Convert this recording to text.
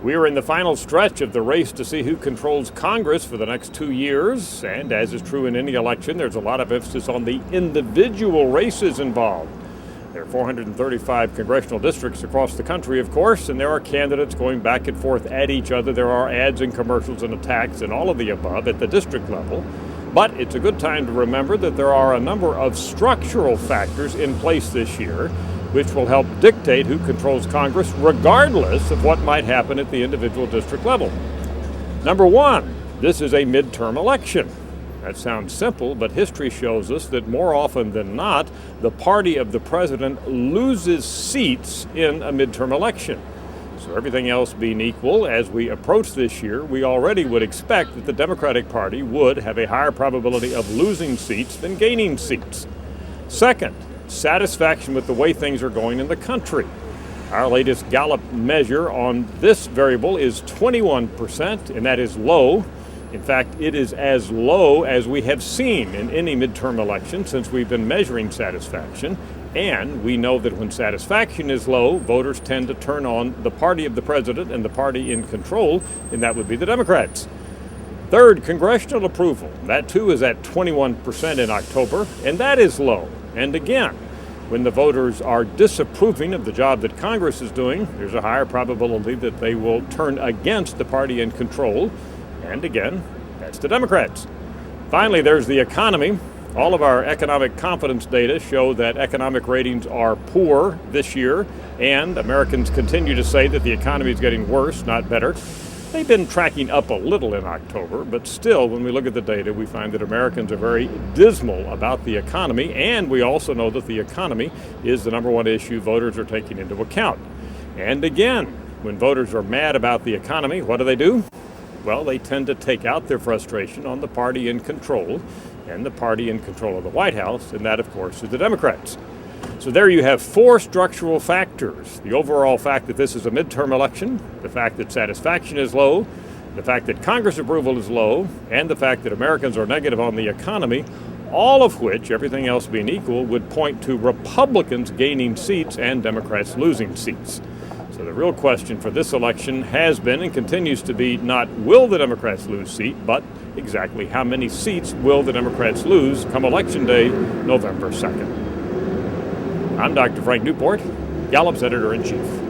We are in the final stretch of the race to see who controls Congress for the next 2 years, and as is true in any election, there's a lot of emphasis on the individual races involved. There are 435 congressional districts across the country, of course, and there are candidates going back and forth at each other. There are ads and commercials and attacks and all of the above at the district level. But it's a good time to remember that there are a number of structural factors in place this year which will help dictate who controls Congress regardless of what might happen at the individual district level. Number one, this is a midterm election. That sounds simple, but history shows us that more often than not, the party of the president loses seats in a midterm election. So everything else being equal, as we approach this year, we already would expect that the Democratic Party would have a higher probability of losing seats than gaining seats. Second, satisfaction with the way things are going in the country. Our latest Gallup measure on this variable is 21%, and that is low. In fact, it is as low as we have seen in any midterm election since we've been measuring satisfaction. And we know that when satisfaction is low, voters tend to turn on the party of the president and the party in control, and that would be the Democrats. Third, congressional approval. That too is at 21% in October, and that is low. And again, when the voters are disapproving of the job that Congress is doing, there's a higher probability that they will turn against the party in control. And again, that's the Democrats. Finally, there's the economy. All of our economic confidence data show that economic ratings are poor this year, and Americans continue to say that the economy is getting worse, not better. They've been tracking up a little in October, but still, when we look at the data, we find that Americans are very dismal about the economy, and we also know that the economy is the number one issue voters are taking into account. And again, when voters are mad about the economy, what do? Well, they tend to take out their frustration on the party in control, and the party in control of the White House, and that, of course, is the Democrats. So there you have four structural factors: the overall fact that this is a midterm election, the fact that satisfaction is low, the fact that Congress approval is low, and the fact that Americans are negative on the economy, all of which, everything else being equal, would point to Republicans gaining seats and Democrats losing seats. So the real question for this election has been and continues to be not will the Democrats lose seat, but exactly how many seats will the Democrats lose come Election Day, November 2nd. I'm Dr. Frank Newport, Gallup's Editor-in-Chief.